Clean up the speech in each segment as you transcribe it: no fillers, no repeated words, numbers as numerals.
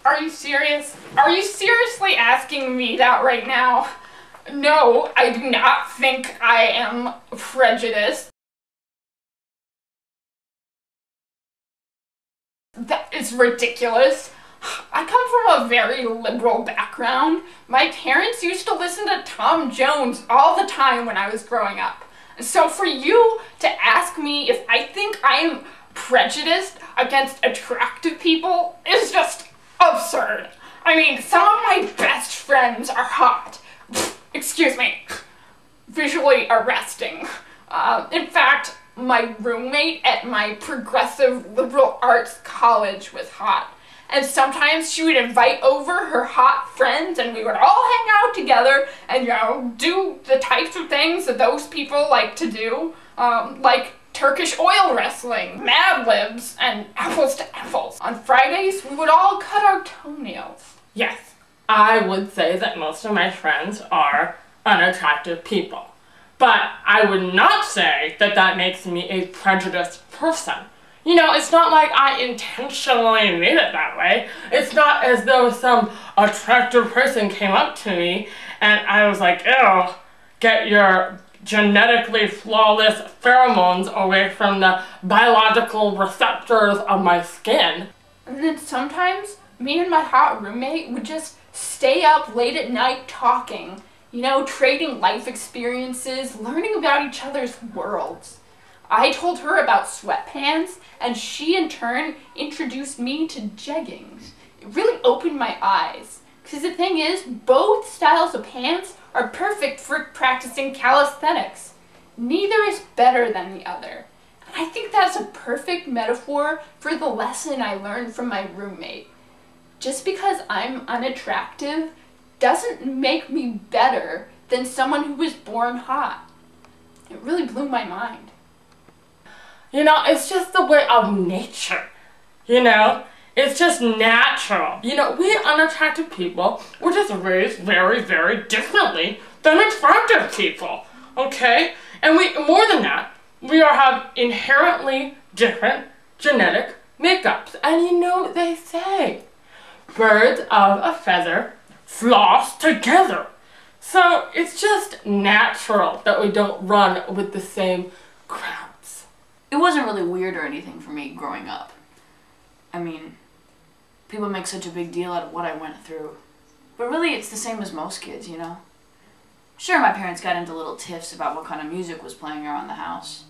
Are you serious? Are you seriously asking me that right now? No, I do not think I am prejudiced. That is ridiculous. I come from a very liberal background. My parents used to listen to Tom Jones all the time when I was growing up. So for you to ask me if I think I am prejudiced against attractive people is just absurd. I mean, some of my best friends are hot. Excuse me. Visually arresting. In fact, my roommate at my progressive liberal arts college was hot. And sometimes she would invite over her hot friends and we would all hang out together and, you know, do the types of things that those people like to do. Like Turkish oil wrestling, Mad Libs, and apples to apples. On Fridays, we would all cut our toenails. Yes, I would say that most of my friends are unattractive people. But I would not say that that makes me a prejudiced person. You know, it's not like I intentionally made it that way. It's not as though some attractive person came up to me and I was like, ew, get your genetically flawless pheromones away from the biological receptors of my skin. And then sometimes, me and my hot roommate would just stay up late at night talking, you know, trading life experiences, learning about each other's worlds. I told her about sweatpants, and she in turn introduced me to jeggings. It really opened my eyes. Because the thing is, both styles of pants are perfect for practicing calisthenics. Neither is better than the other. And I think that's a perfect metaphor for the lesson I learned from my roommate. Just because I'm unattractive doesn't make me better than someone who was born hot. It really blew my mind. You know, it's just the way of nature, you know? It's just natural. You know, we unattractive people, we're just raised very, very differently than attractive people, okay? And more than that, we have inherently different genetic makeups. And you know what they say? Birds of a feather flock together. So it's just natural that we don't run with the same crowds. It wasn't really weird or anything for me growing up. I mean, people make such a big deal out of what I went through. But really, it's the same as most kids, you know? Sure, my parents got into little tiffs about what kind of music was playing around the house.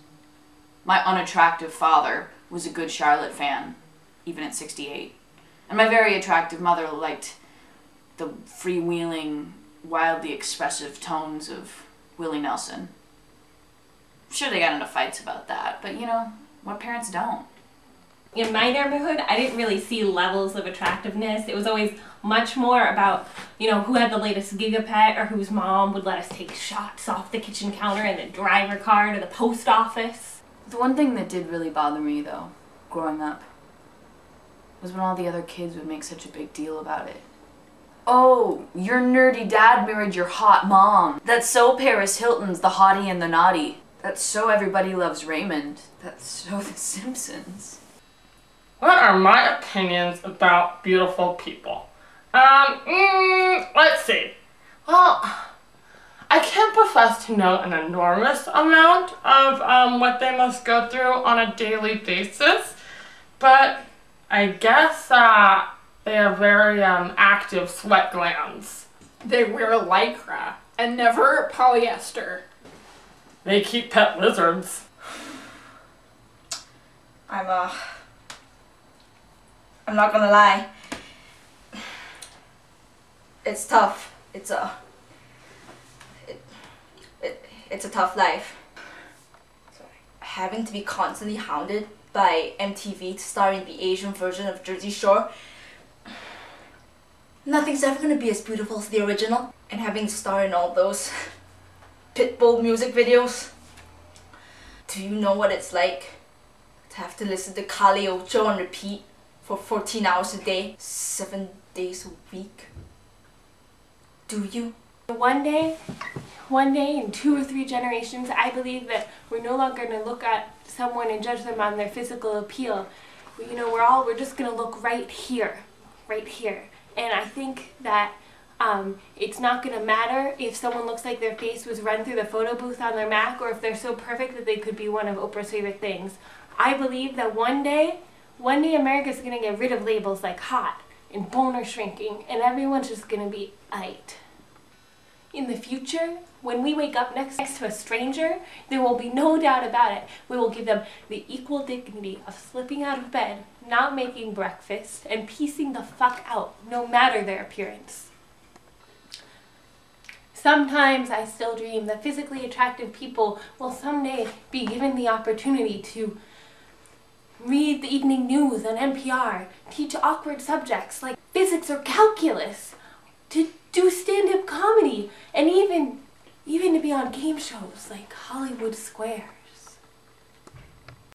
My unattractive father was a good Charlotte fan, even at 68. And my very attractive mother liked the freewheeling, wildly expressive tones of Willie Nelson. Sure, they got into fights about that, but you know, what parents don't? In my neighborhood, I didn't really see levels of attractiveness. It was always much more about, you know, who had the latest gigapet or whose mom would let us take shots off the kitchen counter in the driver car to the post office. The one thing that did really bother me, though, growing up, was when all the other kids would make such a big deal about it. Oh, your nerdy dad married your hot mom. That's so Paris Hilton's The Hottie and the Naughty. That's so Everybody Loves Raymond. That's so The Simpsons. What are my opinions about beautiful people? Let's see. Well, I can't profess to know an enormous amount of what they must go through on a daily basis, but I guess they have very active sweat glands. They wear lycra and never polyester. They keep pet lizards. I'm not gonna lie. It's tough. It's a tough life. Having to be constantly hounded by MTV to star in the Asian version of Jersey Shore. Nothing's ever gonna be as beautiful as the original. And having to star in all those Pitbull music videos. Do you know what it's like to have to listen to Kali Ocho on repeat for 14 hours a day, 7 days a week? Do you? One day in 2 or 3 generations, I believe that we're no longer going to look at someone and judge them on their physical appeal. You know, we're just going to look right here, right here. And I think that it's not going to matter if someone looks like their face was run through the photo booth on their Mac, or if they're so perfect that they could be one of Oprah's favorite things. I believe that one day America's going to get rid of labels like hot and boner shrinking, and everyone's just going to be aight. In the future, when we wake up next to a stranger, there will be no doubt about it. We will give them the equal dignity of slipping out of bed, not making breakfast, and piecing the fuck out, no matter their appearance. Sometimes I still dream that physically attractive people will someday be given the opportunity to read the evening news on NPR, teach awkward subjects like physics or calculus, to do stand-up comedy, and even to be on game shows like Hollywood Squares.